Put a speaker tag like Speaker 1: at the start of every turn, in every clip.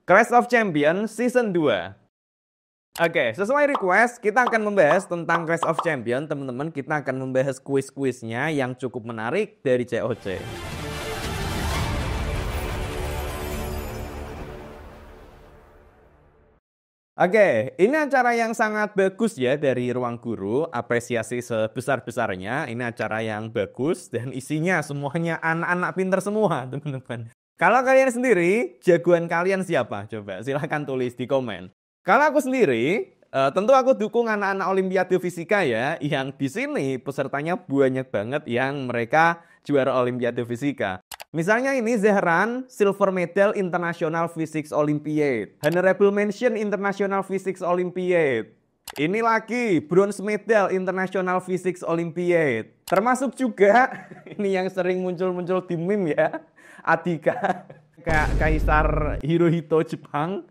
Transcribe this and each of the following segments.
Speaker 1: Clash of Champions Season 2. Oke, sesuai request, kita akan membahas tentang Clash of Champions, teman-teman. Kita akan membahas kuis-kuisnya yang cukup menarik dari COC. Oke, ini acara yang sangat bagus ya dari Ruang Guru, apresiasi sebesar-besarnya. Ini acara yang bagus dan isinya semuanya anak-anak pinter semua, teman-teman. Kalau kalian sendiri, jagoan kalian siapa? Coba silahkan tulis di komen. Kalau aku sendiri, tentu aku dukung anak-anak Olimpiade Fisika ya, yang di sini pesertanya banyak banget yang mereka juara Olimpiade Fisika. Misalnya ini Zehran, Silver Medal International Physics Olympiad, Honorable Mention International Physics Olympiad. Ini lagi Bronze Medal International Physics Olympiad. Termasuk juga ini yang sering muncul-muncul di meme ya, Adhika, Kaisar Hirohito Jepang.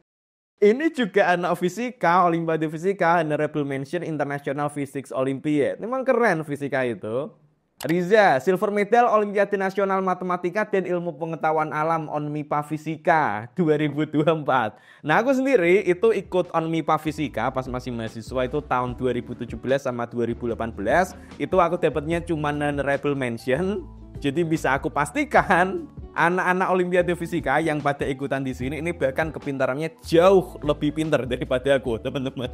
Speaker 1: Ini juga anak fisika, Olimpiade Fisika, Honorable Mention International Physics Olympiad. Memang keren fisika itu. Riza, Silver Medal Olimpiade Nasional Matematika dan Ilmu Pengetahuan Alam ONMIPA Fisika 2024. Nah, aku sendiri itu ikut ONMIPA Fisika pas masih mahasiswa itu tahun 2017 sama 2018. Itu aku dapatnya cuma Honorable Mention. Jadi bisa aku pastikan anak-anak Olimpiade Fisika yang pada ikutan di sini ini bahkan kepintarannya jauh lebih pintar daripada aku, teman-teman.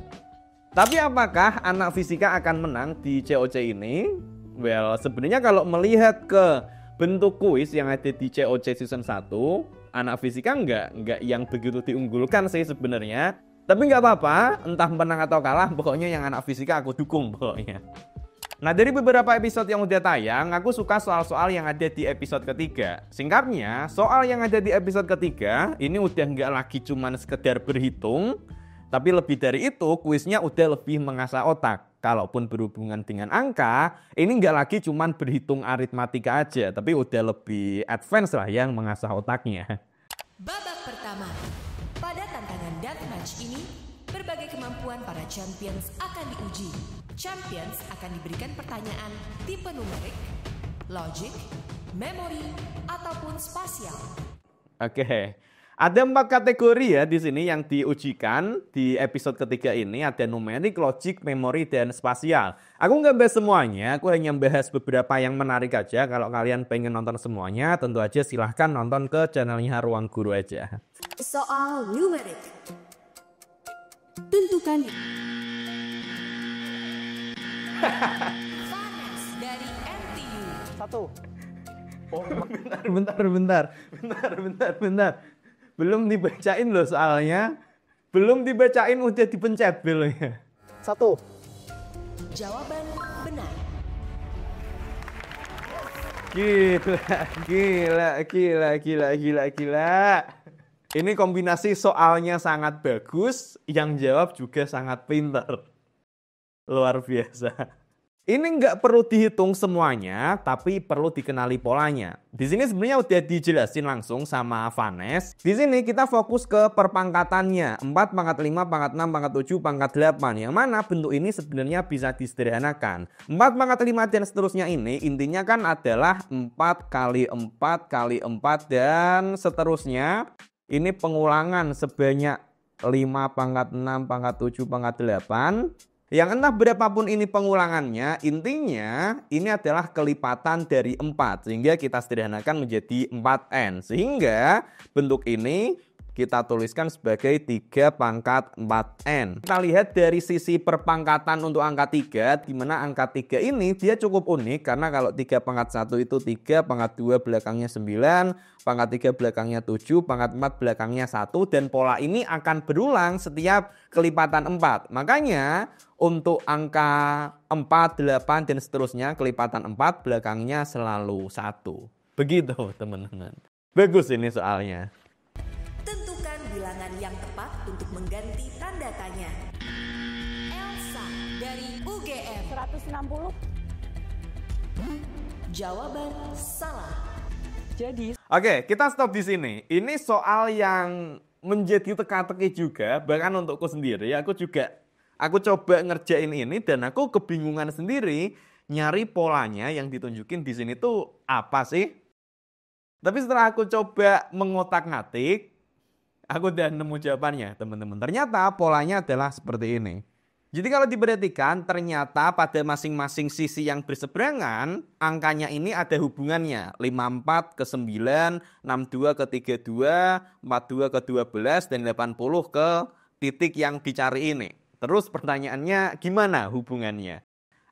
Speaker 1: Tapi apakah anak fisika akan menang di COC ini? Well, sebenarnya kalau melihat ke bentuk kuis yang ada di COC season 1, anak fisika nggak yang begitu diunggulkan sih sebenarnya. Tapi nggak apa-apa, entah menang atau kalah, pokoknya yang anak fisika aku dukung pokoknya. Nah, dari beberapa episode yang udah tayang, aku suka soal-soal yang ada di episode ketiga. Singkatnya, soal yang ada di episode ketiga, ini udah nggak lagi cuman sekedar berhitung, tapi lebih dari itu, kuisnya udah lebih mengasah otak. Kalaupun berhubungan dengan angka, ini nggak lagi cuman berhitung aritmatika aja, tapi udah lebih advance lah yang mengasah otaknya.
Speaker 2: Babak pertama. Pada tantangan deathmatch ini, berbagai kemampuan para champions akan diuji. Champions akan diberikan pertanyaan tipe numerik, logik, memori, ataupun spasial.
Speaker 1: Oke. Ada 4 kategori ya di sini yang diujikan di episode ketiga ini. Ada numerik, logik, memori, dan spasial. Aku nggak bahas semuanya, aku hanya bahas beberapa yang menarik aja. Kalau kalian pengen nonton semuanya, tentu aja silahkan nonton ke channelnya Ruang Guru aja.
Speaker 2: Soal numerik. Tentukan Vanes dari NTU.
Speaker 3: 1.
Speaker 1: Oh, bentar. Belum dibacain loh soalnya. Belum dibacain udah dipencet belnya.
Speaker 3: 1.
Speaker 2: Jawaban benar.
Speaker 1: Gila. Ini kombinasi soalnya sangat bagus, yang jawab juga sangat pintar. Luar biasa. Ini nggak perlu dihitung semuanya, tapi perlu dikenali polanya. Di sini sebenarnya udah dijelasin langsung sama Vanes. Di sini kita fokus ke perpangkatannya. 4, pangkat 5, pangkat 6, pangkat 7, pangkat 8. Yang mana bentuk ini sebenarnya bisa disederhanakan. 4, pangkat 5, dan seterusnya ini intinya kan adalah 4 kali 4 kali 4 dan seterusnya. Ini pengulangan sebanyak 5, pangkat 6, pangkat 7, pangkat 8. Yang entah berapapun ini pengulangannya, intinya ini adalah kelipatan dari 4. Sehingga kita sederhanakan menjadi 4N. Sehingga bentuk ini kita tuliskan sebagai 3 pangkat 4N. Kita lihat dari sisi perpangkatan untuk angka 3, di mana angka 3 ini dia cukup unik. Karena kalau 3 pangkat 1 itu 3, pangkat 2 belakangnya 9, pangkat 3 belakangnya 7, pangkat 4 belakangnya 1. Dan pola ini akan berulang setiap kelipatan 4. Makanya untuk angka 4, 8, dan seterusnya kelipatan 4 belakangnya selalu 1. Begitu teman-teman. Bagus ini soalnya.
Speaker 2: Tentukan bilangan yang tepat untuk mengganti tanda tanya. Elsa dari UGM.
Speaker 3: 160.
Speaker 2: Jawaban salah.
Speaker 3: Jadi
Speaker 1: Oke, kita stop di sini. Ini soal yang menjadi teka-teki juga, bahkan untukku sendiri. Aku coba ngerjain ini dan aku kebingungan sendiri nyari polanya yang ditunjukin di sini tuh apa sih? Tapi setelah aku coba mengotak-ngatik, Aku udah nemu jawabannya, teman-teman. Ternyata polanya adalah seperti ini. Jadi kalau diperhatikan, ternyata pada masing-masing sisi yang berseberangan, angkanya ini ada hubungannya. 54 ke 9, 62 ke 32, 42 ke 12, dan 80 ke titik yang dicari ini. Terus pertanyaannya, gimana hubungannya?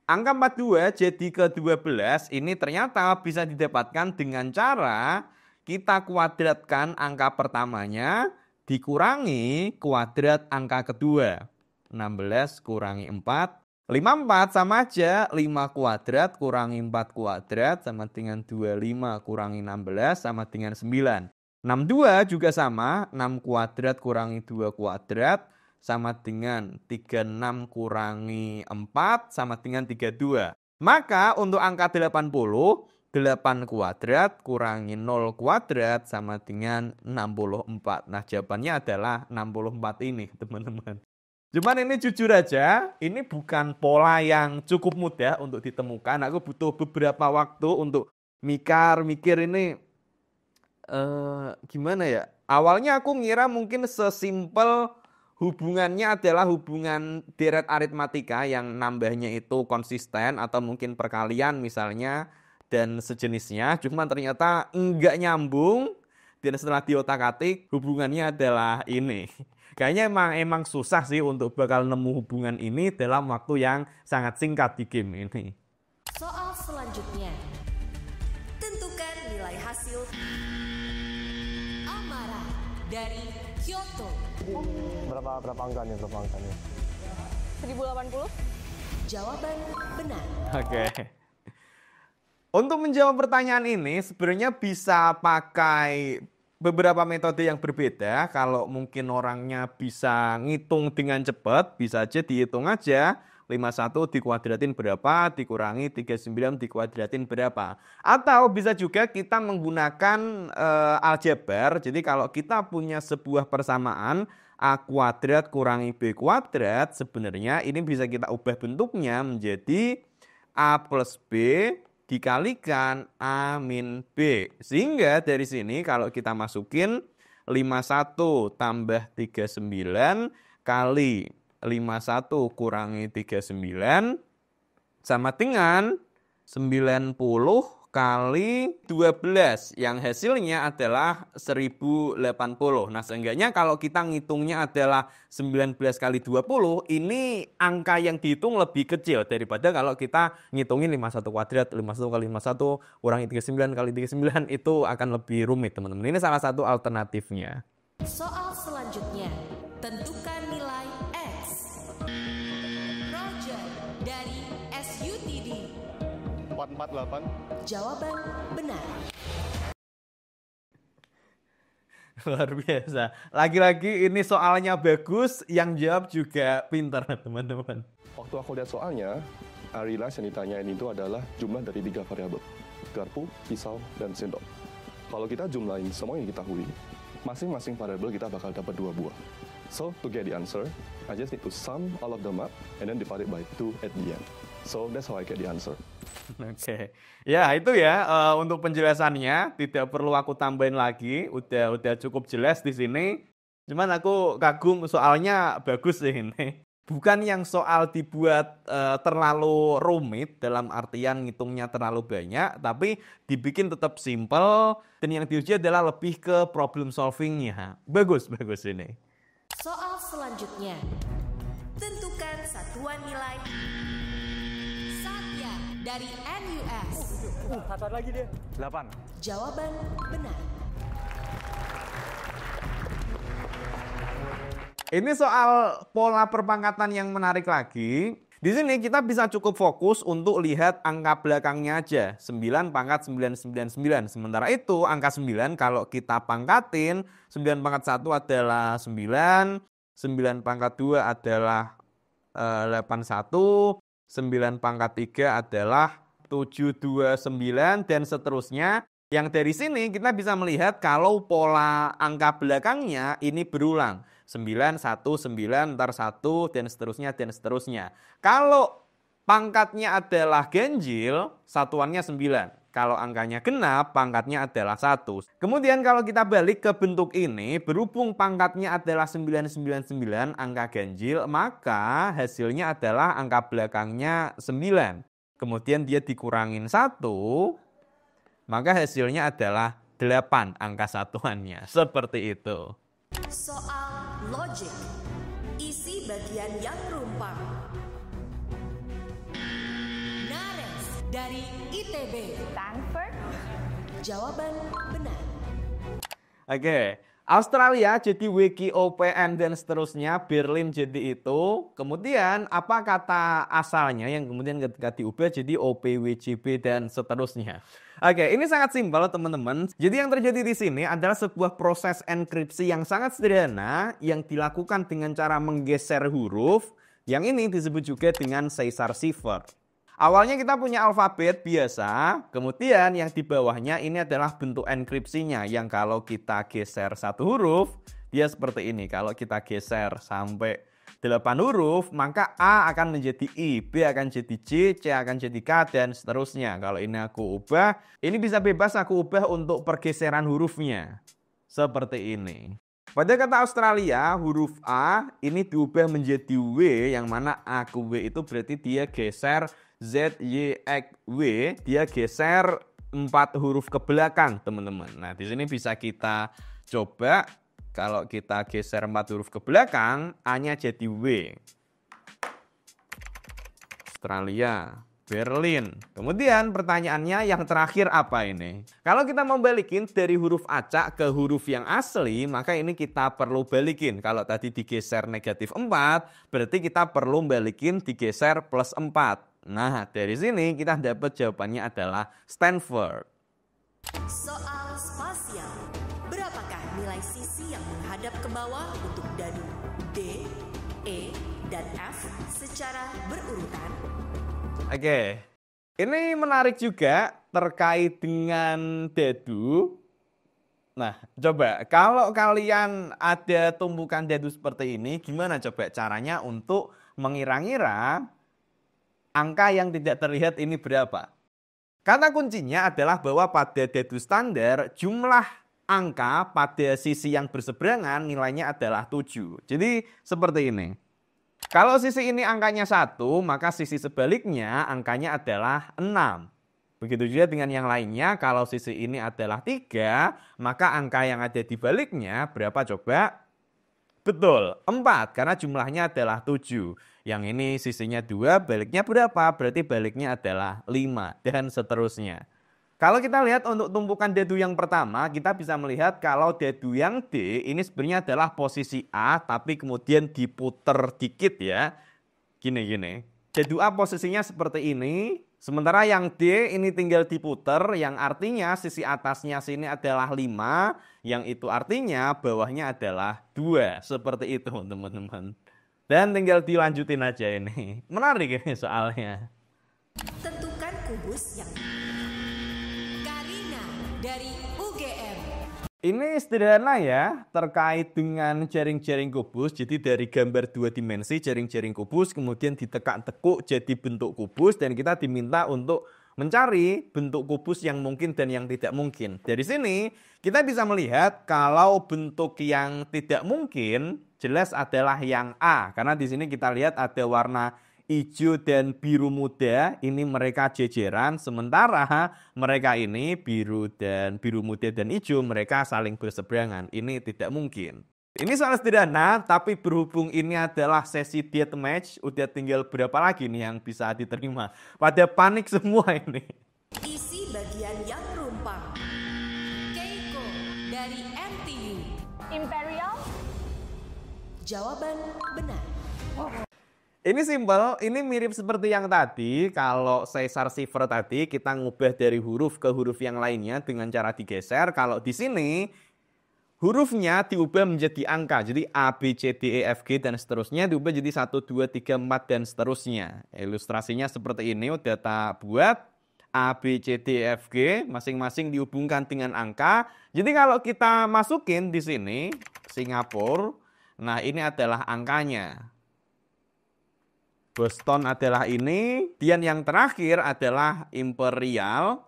Speaker 1: Angka 42 jadi ke 12 ini ternyata bisa didapatkan dengan cara kita kuadratkan angka pertamanya dikurangi kuadrat angka kedua. 16 kurangi 4. 54 sama aja 5 kuadrat kurangi 4 kuadrat sama dengan 25 kurangi 16 sama dengan 9. 62 juga sama, 6 kuadrat kurangi 2 kuadrat sama dengan 36 kurangi 4 sama dengan 32. Maka untuk angka 80, 8 kuadrat kurangi 0 kuadrat sama dengan 64. Nah, jawabannya adalah 64 ini, teman-teman. Cuman ini jujur aja, ini bukan pola yang cukup mudah untuk ditemukan. Aku butuh beberapa waktu untuk mikir ini gimana ya. Awalnya aku ngira mungkin sesimpel hubungannya adalah hubungan deret aritmatika yang nambahnya itu konsisten atau mungkin perkalian misalnya dan sejenisnya. Cuman ternyata enggak nyambung dan setelah diotak-atik hubungannya adalah ini. Kayaknya emang susah sih untuk bakal nemu hubungan ini dalam waktu yang sangat singkat di game ini.
Speaker 2: Soal selanjutnya. Tentukan nilai hasil Amara dari Kyoto.
Speaker 4: Berapa angkanya?
Speaker 3: 1080?
Speaker 2: Jawaban benar.
Speaker 1: Oke. Untuk menjawab pertanyaan ini sebenarnya bisa pakai beberapa metode yang berbeda. Kalau mungkin orangnya bisa ngitung dengan cepat, bisa aja dihitung aja 51 dikuadratin berapa, dikurangi 39 dikuadratin berapa. Atau bisa juga kita menggunakan aljabar. Jadi kalau kita punya sebuah persamaan A kuadrat kurangi B kuadrat, sebenarnya ini bisa kita ubah bentuknya menjadi A plus B dikalikan A min B. Sehingga dari sini kalau kita masukin 51 tambah 39 kali 51 kurangi 39 sama dengan 90 kali 12 yang hasilnya adalah 1080. Nah, seenggaknya kalau kita ngitungnya adalah 19 kali 20, ini angka yang dihitung lebih kecil daripada kalau kita ngitungin 51 kuadrat, 51 kali 51 kurangi 39 kali 39 itu akan lebih rumit, teman-teman. Ini salah satu alternatifnya.
Speaker 2: Soal selanjutnya. Tentukan nilai X. Roger dari SUTD.
Speaker 4: 448.
Speaker 2: Jawaban benar.
Speaker 1: Luar biasa. Lagi-lagi ini soalnya bagus, yang jawab juga pintar, teman-teman.
Speaker 4: Waktu aku lihat soalnya, I realize yang ditanyain itu adalah jumlah dari 3 variabel. Garpu, pisau, dan sendok. Kalau kita jumlahin semua yang diketahui, masing-masing variabel kita bakal dapat 2 buah. So, to get the answer, I just need to sum all of them up and then divide it by 2 at the end. So, that's how I get the answer.
Speaker 1: Oke. Ya, itu ya untuk penjelasannya, tidak perlu aku tambahin lagi, udah cukup jelas di sini. Cuman aku kagum soalnya bagus sih ini. Bukan yang soal dibuat terlalu rumit dalam artian ngitungnya terlalu banyak, tapi dibikin tetap simple dan yang diuji adalah lebih ke problem solvingnya. Bagus ini.
Speaker 2: Soal selanjutnya. Tentukan satuan nilai Satya dari NUS.
Speaker 3: Satu lagi dia. 8.
Speaker 2: Jawaban benar.
Speaker 1: Ini soal pola perpangkatan yang menarik lagi. Di sini kita bisa cukup fokus untuk lihat angka belakangnya aja. 9 pangkat 999. Sementara itu angka 9 kalau kita pangkatin, 9 pangkat 1 adalah 9, 9 pangkat 2 adalah 81, 9 pangkat 3 adalah 729 dan seterusnya. Yang dari sini kita bisa melihat kalau pola angka belakangnya ini berulang. 9, 1, 9, ntar 1, dan seterusnya. Kalau pangkatnya adalah ganjil, satuannya 9. Kalau angkanya genap, pangkatnya adalah 1. Kemudian kalau kita balik ke bentuk ini, berhubung pangkatnya adalah 999, angka ganjil, maka hasilnya adalah angka belakangnya 9. Kemudian dia dikurangin 1, maka hasilnya adalah 8 angka satuannya. Seperti itu.
Speaker 2: Soal logik. Isi bagian yang rumpang. Nares dari ITB.
Speaker 5: Stanford.
Speaker 2: Jawaban benar.
Speaker 1: Oke, Australia jadi WGOPN dan seterusnya, Berlin jadi itu. Kemudian apa kata asalnya yang kemudian ketika diubah jadi OPWJB dan seterusnya. Oke, ini sangat simpel teman-teman. Jadi yang terjadi di sini adalah sebuah proses enkripsi yang sangat sederhana yang dilakukan dengan cara menggeser huruf. Yang ini disebut juga dengan Caesar cipher. Awalnya kita punya alfabet biasa, kemudian yang di bawahnya ini adalah bentuk enkripsinya yang kalau kita geser satu huruf, dia seperti ini. Kalau kita geser sampai 8 huruf, maka A akan menjadi I, B akan jadi J, C akan jadi K, dan seterusnya. Kalau ini aku ubah, ini bisa bebas aku ubah untuk pergeseran hurufnya. Seperti ini. Pada kata Australia, huruf A ini diubah menjadi W, yang mana A ke W itu berarti dia geser Z, Y, X, W, dia geser 4 huruf ke belakang, teman-teman. Nah, di sini bisa kita coba. Kalau kita geser 4 huruf ke belakang, A-nya jadi W. Australia, Berlin. Kemudian pertanyaannya yang terakhir apa ini? Kalau kita mau balikin dari huruf acak ke huruf yang asli, maka ini kita perlu balikin. Kalau tadi digeser negatif 4, berarti kita perlu balikin digeser plus 4. Nah, dari sini kita dapat jawabannya adalah Stanford.
Speaker 2: Soal spasial. Berapakah nilai sisi yang menghadap ke bawah untuk dadu D, E, dan F secara berurutan?
Speaker 1: Oke, ini menarik juga terkait dengan dadu. Nah, coba kalau kalian ada tumpukan dadu seperti ini, gimana coba caranya untuk mengira-ngira angka yang tidak terlihat ini berapa? Kata kuncinya adalah bahwa pada dadu standar jumlah angka pada sisi yang berseberangan nilainya adalah 7. Jadi seperti ini. Kalau sisi ini angkanya 1, maka sisi sebaliknya angkanya adalah 6. Begitu juga dengan yang lainnya, kalau sisi ini adalah 3, maka angka yang ada di baliknya berapa coba? Betul, 4, karena jumlahnya adalah 7. Yang ini sisinya 2, baliknya berapa? Berarti baliknya adalah 5, dan seterusnya. Kalau kita lihat untuk tumpukan dadu yang pertama, kita bisa melihat kalau dadu yang D ini sebenarnya adalah posisi A, tapi kemudian diputer dikit ya. Gini. Dadu A posisinya seperti ini, sementara yang D ini tinggal diputer, yang artinya sisi atasnya sini adalah 5, yang itu artinya bawahnya adalah 2. Seperti itu teman-teman. Dan tinggal dilanjutin aja ini. Menarik ini soalnya.
Speaker 2: Tentukan kubus yang dari UGM.
Speaker 1: Ini sederhana ya, terkait dengan jaring-jaring kubus. Jadi dari gambar 2 dimensi jaring-jaring kubus, kemudian ditekuk-tekuk jadi bentuk kubus, dan kita diminta untuk mencari bentuk kubus yang mungkin dan yang tidak mungkin. Dari sini kita bisa melihat kalau bentuk yang tidak mungkin jelas adalah yang A, karena di sini kita lihat ada warna hijau dan biru muda, ini mereka jejeran, sementara mereka ini biru muda dan hijau, mereka saling berseberangan. Ini tidak mungkin. Ini soal sederhana, tapi berhubung ini adalah sesi deathmatch, udah tinggal berapa lagi nih yang bisa diterima. Pada panik semua ini.
Speaker 2: Isi bagian yang rumpang. Keiko dari NTU.
Speaker 5: Imperial.
Speaker 2: Jawaban benar.
Speaker 1: Ini simpel, ini mirip seperti yang tadi. Kalau Caesar cipher tadi kita ngubah dari huruf ke huruf yang lainnya dengan cara digeser. Kalau di sini hurufnya diubah menjadi angka. Jadi A, B, C, D, E, F, G dan seterusnya diubah jadi 1, 2, 3, 4 dan seterusnya. Ilustrasinya seperti ini udah tak buat. A, B, C, D, E, F, G masing-masing dihubungkan dengan angka. Jadi kalau kita masukin di sini Singapura, nah ini adalah angkanya. Boston adalah ini, dan yang terakhir adalah Imperial.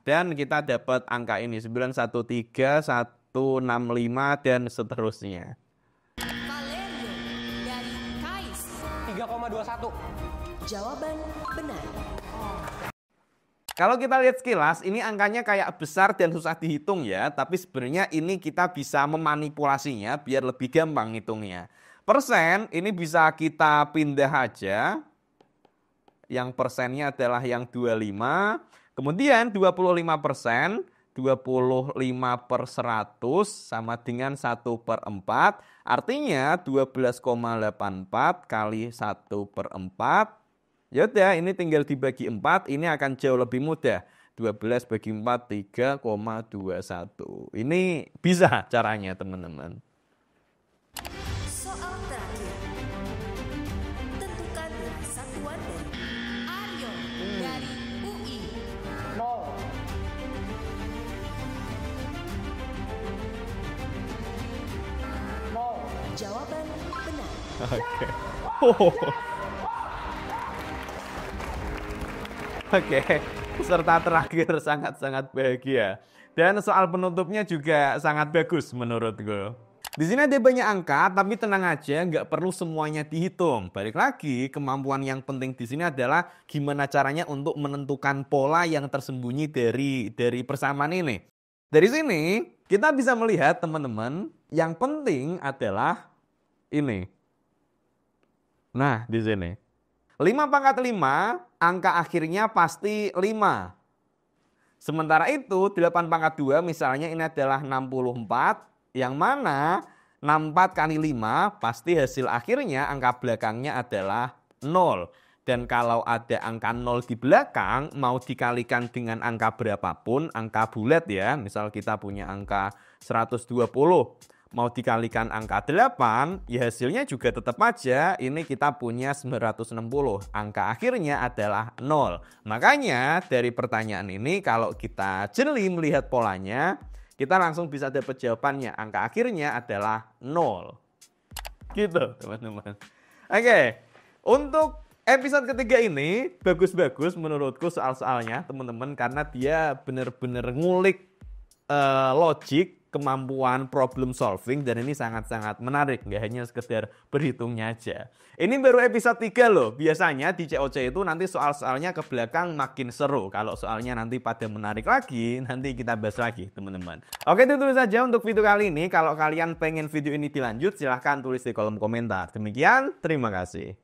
Speaker 1: Dan kita dapat angka ini 913, 165 dan seterusnya.
Speaker 2: Valerio dari Kais.
Speaker 3: 3,21.
Speaker 2: Jawaban benar.
Speaker 1: Kalau kita lihat sekilas, ini angkanya kayak besar dan susah dihitung ya. Tapi sebenarnya ini kita bisa memanipulasinya biar lebih gampang hitungnya. Persen ini bisa kita pindah aja. Yang persennya adalah yang 25. Kemudian 25%, 25/100 sama dengan 1/4. Artinya 12,84 kali 1/4. Yaudah, ini tinggal dibagi 4, ini akan jauh lebih mudah. 12 bagi 4, 3,21. Ini bisa caranya, teman-teman.
Speaker 2: Soal terakhir. Tentukan nilai satuan dari Aryo dari UI.
Speaker 3: 0.
Speaker 2: Jawaban benar.
Speaker 1: Oke. Oke, peserta terakhir sangat-sangat bahagia. Dan soal penutupnya juga sangat bagus menurutku. Di sini ada banyak angka, tapi tenang aja, nggak perlu semuanya dihitung. Balik lagi, kemampuan yang penting di sini adalah gimana caranya untuk menentukan pola yang tersembunyi dari persamaan ini. Dari sini, kita bisa melihat teman-teman, yang penting adalah ini. Nah, di sini. 5/5, angka akhirnya pasti 5. Sementara itu 8/2 misalnya ini adalah 64. Yang mana 64 kali 5 pasti hasil akhirnya angka belakangnya adalah 0. Dan kalau ada angka 0 di belakang mau dikalikan dengan angka berapapun, angka bulat ya. Misal kita punya angka 120. Mau dikalikan angka 8, ya hasilnya juga tetap aja ini kita punya 960. Angka akhirnya adalah 0. Makanya dari pertanyaan ini kalau kita jeli melihat polanya, kita langsung bisa dapat jawabannya. Angka akhirnya adalah 0. Gitu teman-teman. Oke, untuk episode ketiga ini bagus-bagus menurutku soal-soalnya teman-teman. Karena dia benar-benar ngulik logik, kemampuan problem solving, dan ini sangat-sangat menarik, nggak hanya sekedar berhitungnya aja. Ini baru episode 3 loh. Biasanya di COC itu nanti soal-soalnya ke belakang makin seru. Kalau soalnya nanti pada menarik lagi, nanti kita bahas lagi teman-teman. Oke, itu dulu saja untuk video kali ini. Kalau kalian pengen video ini dilanjut, silahkan tulis di kolom komentar. Demikian, terima kasih.